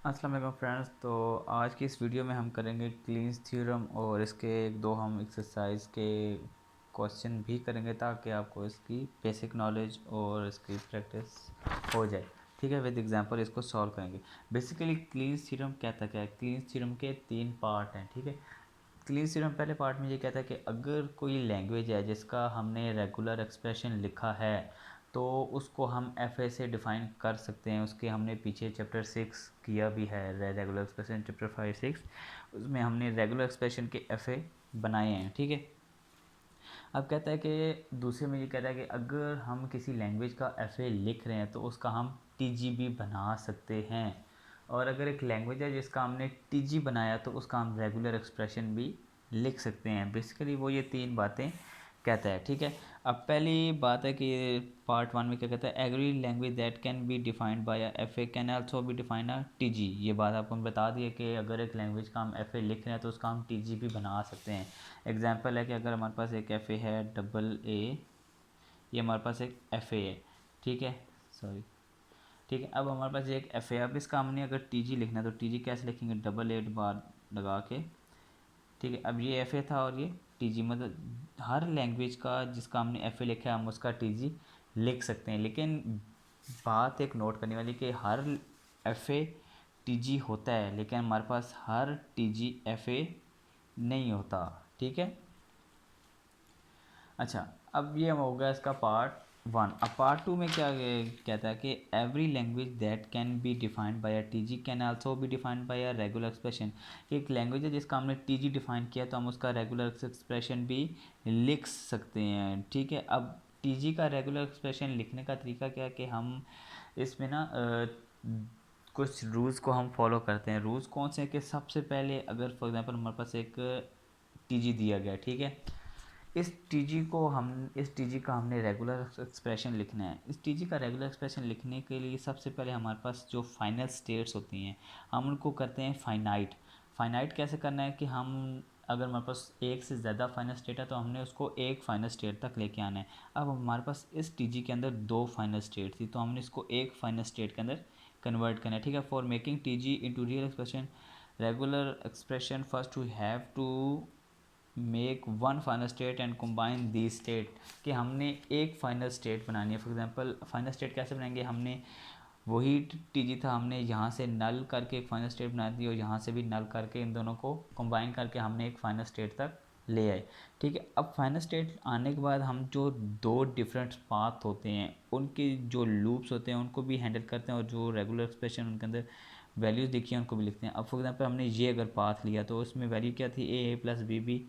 अस्सलाम वालेकुम फ्रेंड्स। तो आज की इस वीडियो में हम करेंगे क्लींस थ्योरम और इसके एक दो हम एक्सरसाइज के क्वेश्चन भी करेंगे ताकि आपको इसकी बेसिक नॉलेज और इसकी प्रैक्टिस हो जाए। ठीक है, विद एग्जांपल इसको सॉल्व करेंगे। बेसिकली क्लींस थ्योरम कहता क्या है? क्लींस थ्योरम के तीन पार्ट हैं। ठीक है, क्लींस थ्योरम पहले पार्ट में ये कहता है कि अगर कोई लैंग्वेज है जिसका हमने रेगुलर एक्सप्रेशन लिखा है तो उसको हम एफ ए से डिफ़ाइन कर सकते हैं। उसके हमने पीछे चैप्टर 6 किया भी है, रेगुलर एक्सप्रेशन चैप्टर 5-6, उसमें हमने रेगुलर एक्सप्रेशन के एफ ए बनाए हैं। ठीक है, अब कहता है कि दूसरे में ये कहता है कि अगर हम किसी लैंग्वेज का एफ ए लिख रहे हैं तो उसका हम टी जी भी बना सकते हैं। और अगर एक लैंग्वेज है जिसका हमने टी जी बनाया तो उसका हम रेगुलर एक्सप्रेशन भी लिख सकते हैं। बेसिकली वो ये तीन बातें कहता है। ठीक है, अब पहली बात है कि पार्ट वन में क्या कहता है? Every language that can be defined bye F A can also be defined a T G. ये बात आपको हम बता दी है कि अगर एक लैंग्वेज का हम एफ ए लिख रहे हैं तो उसका हम टी जी भी बना सकते हैं। एग्जाम्पल है कि अगर हमारे पास एक एफ ए है डबल ए, ये हमारे पास एक एफ ए है। ठीक है, सॉरी, ठीक है, अब हमारे पास ये एक एफ ए। अब इसका हमने अगर टी जी लिखना है तो टी जी कैसे लिखेंगे? डबल ए बार लगा के। ठीक है, अब ये एफ ए था और ये टी जी, मतलब हर लैंग्वेज का जिसका हमने एफ ए लिखा है हम उसका टी जी लिख सकते हैं। लेकिन बात एक नोट करने वाली कि हर एफ ए टी जी होता है लेकिन हमारे पास हर टी जी एफ ए नहीं होता। ठीक है, अच्छा, अब ये हो गया इसका पार्ट वन। अब पार्ट टू में क्या कहता है कि every language that can be defined by a T G can also be defined by a regular expression. एक लैंग्वेज है जिसका हमने टी जी डिफाइन किया तो हम उसका रेगुलर एक्सप्रेशन भी लिख सकते हैं। ठीक है, अब टी जी का रेगुलर एक्सप्रेशन लिखने का तरीका क्या है कि हम इसमें ना कुछ रूल्स को हम फॉलो करते हैं। रूल्स कौन से हैं कि सबसे पहले अगर फॉर एग्जांपल हमारे पास एक टी जी दिया गया, ठीक है, इस टी जी का हमने रेगुलर एक्सप्रेशन लिखना है। इस टी जी का रेगुलर एक्सप्रेशन लिखने के लिए सबसे पहले हमारे पास जो फाइनल स्टेट्स होती हैं हम उनको करते हैं फाइनाइट। फाइनाइट कैसे करना है कि हम अगर हमारे पास एक से ज़्यादा फाइनल स्टेट है तो हमने उसको एक फाइनल स्टेट तक लेके आना है। अब हमारे पास इस टी जी के अंदर दो फाइनल स्टेट थी तो हमने इसको एक फाइनल स्टेट के अंदर कन्वर्ट करना है। ठीक है, for making T G into real expression regular expression first we have to make one final state and combine the state, कि हमने एक फाइनल स्टेट बनानी है। फॉर एग्जांपल फाइनल स्टेट कैसे बनाएंगे? हमने वही टी जी था, हमने यहाँ से नल करके एक फाइनल स्टेट बना दी और यहाँ से भी नल करके इन दोनों को कंबाइन करके हमने एक फाइनल स्टेट तक ले आए। ठीक है, अब फाइनल स्टेट आने के बाद हम जो दो डिफरेंट पाथ होते हैं उनके जो लूप्स होते हैं उनको भी हैंडल करते हैं और जो रेगुलर एक्सप्रेशन उनके अंदर वैल्यूज़ देखी है उनको भी लिखते हैं। अब फॉर एग्जांपल हमने ये अगर पाथ लिया तो उसमें वैल्यू क्या थी? A plus B B,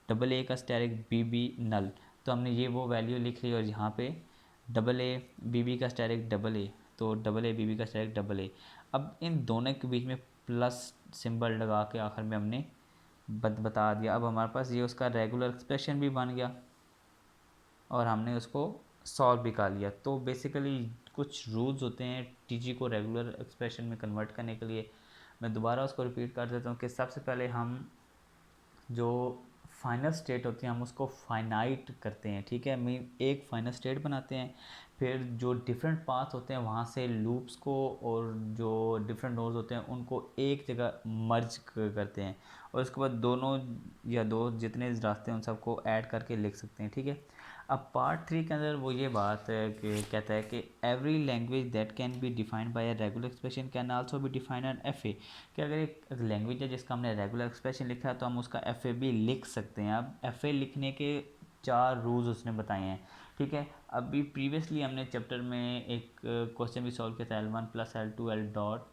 double A का स्टैरिक बी बी नल, तो हमने ये वो वैल्यू लिख ली और यहाँ पे डबल ए बी बी का स्टैरिक डबल ए, तो डबल ए बी बी का स्टैरिक डबल ए। अब इन दोनों के बीच में प्लस सिंबल लगा के आखिर में हमने बता दिया। अब हमारे पास ये उसका रेगुलर एक्सप्रेशन भी बन गया और हमने उसको सॉल्व भी कर लिया। तो बेसिकली कुछ रूल्स होते हैं टी जी को रेगुलर एक्सप्रेशन में कन्वर्ट करने के लिए। मैं दोबारा उसको रिपीट कर देता हूँ कि सबसे पहले हम जो फाइनल स्टेट होती है हम उसको फाइनाइट करते हैं। ठीक है, मीन एक फाइनल स्टेट बनाते हैं, फिर जो डिफरेंट पाथ होते हैं वहाँ से लूप्स को और जो डिफरेंट नोड्स होते हैं उनको एक जगह मर्ज करते हैं और उसके बाद दोनों या दो जितने रास्ते हैं उन सबको ऐड करके लिख सकते हैं। ठीक है, अब पार्ट थ्री के अंदर वो ये बात है कि कहता है कि every language that can be defined by a regular expression can also be defined an F A, कि अगर एक लैंग्वेज है जिसका हमने रेगुलर एक्सप्रेशन लिखा है तो हम उसका एफ ए भी लिख सकते हैं। अब एफ ए लिखने के चार रूल्स उसने बताए हैं। ठीक है, अभी प्रीवियसली हमने चैप्टर में एक क्वेश्चन भी सॉल्व किया था, L one plus L two L dot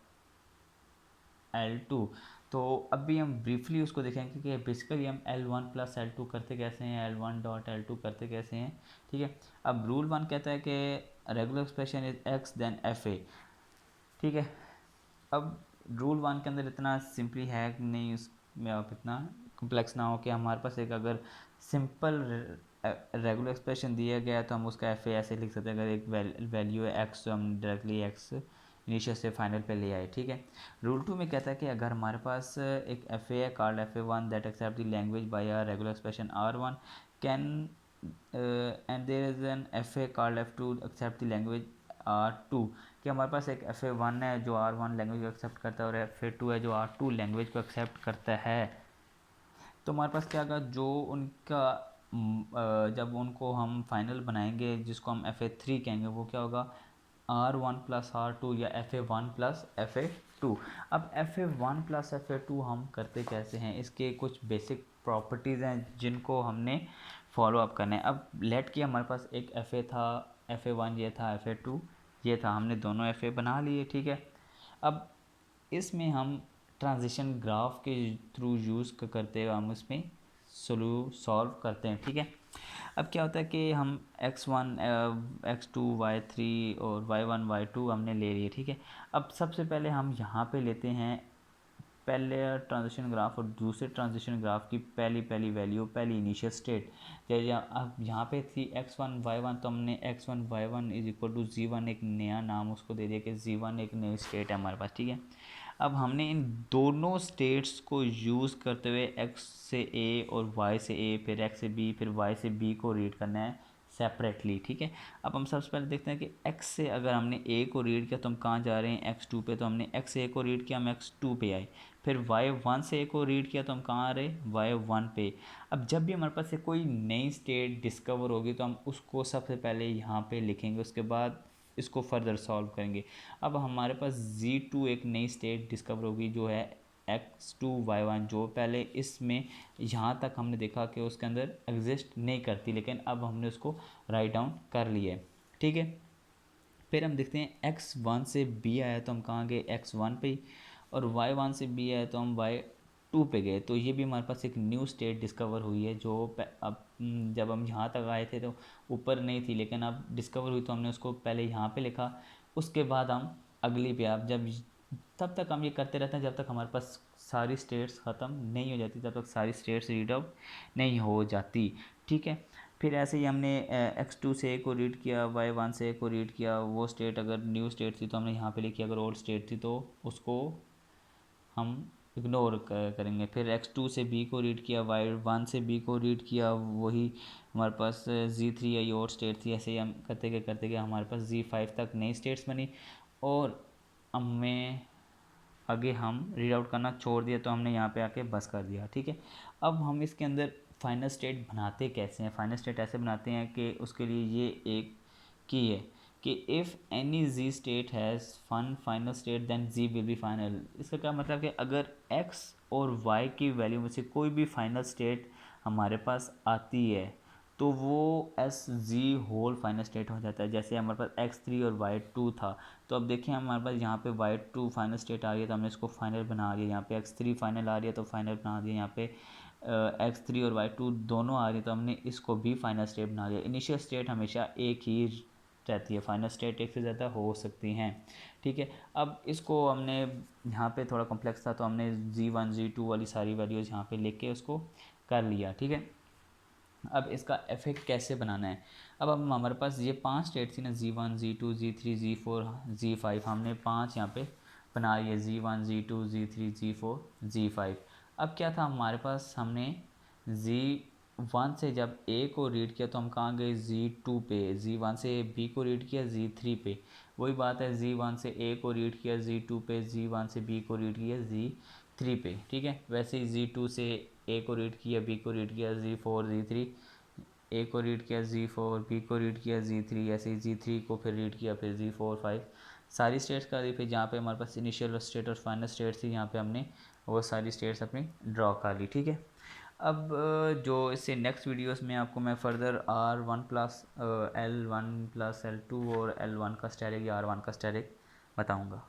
L two. तो अभी हम ब्रीफली उसको देखेंगे कि बेसिकली हम L one plus L two करते कैसे हैं, L one dot L two करते कैसे हैं। ठीक है, अब रूल वन कहता है कि regular expression is X then F A. ठीक है, अब रूल वन के अंदर इतना सिंपली है कि नहीं, उसमें आप इतना कम्प्लेक्स ना हो कि हमारे पास एक अगर सिंपल रेगुलर एक्सप्रेशन दिया गया है तो हम उसका एफ ए ऐसे लिख सकते हैं। अगर एक वैल्यू है एक्स तो हम डायरेक्टली एक्स इनिशियल से फाइनल पे ले आए। ठीक है, रूल टू में कहता है कि अगर हमारे पास एक एफ ए है called F A one that accept the language by a regular expression R one can and there is an F A called F two accept the language R two, कि हमारे पास एक FA1 है जो R1 language को accept करता है और FA2 है जो R2 लैंग्वेज को एक्सेप्ट करता है। तो हमारे पास क्या होगा, जो उनका जब उनको हम फाइनल बनाएंगे जिसको हम FA3 कहेंगे, वो क्या होगा, R1 प्लस R2 या FA1 प्लस FA2। अब FA1 प्लस FA2 हम करते कैसे हैं, इसके कुछ बेसिक प्रॉपर्टीज़ हैं जिनको हमने फॉलो अप करना है। अब लेट कि हमारे पास एक FA था, FA1 ये था, FA2 ये था, हमने दोनों FA बना लिए, ठीक है। अब इसमें हम ट्रांजिशन ग्राफ के थ्रू यूज़ करते हुए हम इसमें सॉल्व करते हैं, ठीक है। अब क्या होता है कि हम x1 x2 y3 और y1 y2 हमने ले लिए, ठीक है। अब सबसे पहले हम यहाँ पे लेते हैं पहले ट्रांजिशन ग्राफ और दूसरे ट्रांजिशन ग्राफ की पहली वैल्यू, पहली इनिशियल स्टेट। जैसे अब यहाँ पे थी x1 y1, तो हमने x1 y1 is equal to z1, एक नया नाम उसको दे दिया कि z1 एक नई स्टेट है हमारे पास, ठीक है। अब हमने इन दोनों स्टेट्स को यूज़ करते हुए x से a और y से a, फिर x से b, फिर y से b को रीड करना है सेपरेटली, ठीक है। अब हम सबसे पहले देखते हैं कि x से अगर हमने a को रीड किया तो हम कहाँ जा रहे हैं, x2 पे, तो हमने x से a को रीड किया, हम x2 पे आए। फिर y1 से a को रीड किया तो हम कहाँ आ रहे, y1 पे। अब जब भी हमारे पास से कोई नई स्टेट डिस्कवर होगी तो हम उसको सबसे पहले यहाँ पे लिखेंगे, उसके बाद इसको फर्दर सॉल्व करेंगे। अब हमारे पास z2 एक नई स्टेट डिस्कवर होगी जो है x2 y1, जो पहले इसमें यहाँ तक हमने देखा कि उसके अंदर एग्जिस्ट नहीं करती, लेकिन अब हमने उसको राइट डाउन कर लिया है, ठीक है। फिर हम देखते हैं x1 से b आया तो हम कहाँ गए, x1 पे, और y1 से b आया तो हम y2 पे गए। तो ये भी हमारे पास एक न्यू स्टेट डिस्कवर हुई है जो अब जब हम यहाँ तक आए थे तो ऊपर नहीं थी, लेकिन अब डिस्कवर हुई तो हमने उसको पहले यहाँ पे लिखा, उसके बाद हम अगली पे, आप जब तब तक हम ये करते रहते हैं जब तक हमारे पास सारी स्टेट्स ख़त्म नहीं हो जाती, तब तक सारी स्टेट्स रीड आउट नहीं हो जाती, ठीक है। फिर ऐसे ही हमने x2 से a को रीड किया, y1 से a को रीड किया, वो स्टेट अगर न्यू स्टेट थी तो हमने यहाँ पे लिखी, अगर ओल्ड स्टेट थी तो उसको हम इग्नोर करेंगे। फिर x2 से b को रीड किया, y1 से b को रीड किया, वही हमारे पास z3 या और स्टेट थी। ऐसे ही हम करते गए हमारे पास z5 तक नई स्टेट्स बनी, और हमें आगे हम रीड आउट करना छोड़ दिया तो हमने यहाँ पे आके बस कर दिया, ठीक है। अब हम इसके अंदर फाइनल स्टेट बनाते कैसे हैं, फाइनल स्टेट ऐसे बनाते हैं कि उसके लिए ये एक की है कि if any G state has one final state then G will be final. इसका क्या मतलब कि अगर x और y की वैल्यू में से कोई भी फाइनल स्टेट हमारे पास आती है तो वो S G whole final state हो जाता है। जैसे हमारे पास x3 और y2 था, तो अब देखिए हमारे पास यहाँ पे y2 फाइनल स्टेट आ रही है तो हमने इसको फाइनल बना दिया, यहाँ पे x3 फाइनल आ रही है तो फाइनल बना दिया, यहाँ पे x3 और y2 दोनों आ रही है तो हमने इसको भी फाइनल स्टेट बना दिया। इनिशियल स्टेट हमेशा एक ही रहती है, फाइनल स्टेट एक से ज़्यादा हो सकती हैं, ठीक है। अब इसको हमने यहाँ पे थोड़ा कॉम्प्लेक्स था तो हमने z1 z2 वाली सारी वैल्यूज़ यहाँ पे लिख के उसको कर लिया, ठीक है। अब इसका इफेक्ट कैसे बनाना है, अब हम हमारे पास ये 5 स्टेट थी ना, z1 z2 z3 z4 z5, हमने 5 यहाँ पे बना लिए, z1 z2 z3 z4 z5। अब क्या था हमारे पास, हमने z1 से जब a को रीड किया तो हम कहाँ गए, z2 पे, z1 से b को रीड किया z3 पे, वही बात है z1 से a को रीड किया z2 पे, z1 से b को रीड किया z3 पे, ठीक है। वैसे ही z2 से a को रीड किया, b को रीड किया z4 z3, a को रीड किया z4, b को रीड किया z3, ऐसे ही z3 को फिर रीड किया, फिर z4 5 सारी स्टेट्स कर दी। फिर जहाँ पे हमारे पास इनिशियल स्टेट और फाइनल स्टेट थी यहाँ पे हमने वो सारी स्टेट्स अपनी ड्रॉ कर ली, ठीक है। अब जो इससे नेक्स्ट वीडियोस में आपको मैं further R1 plus L1 plus L2 और L1 का स्टैटिक या R1 का स्टैटिक बताऊँगा।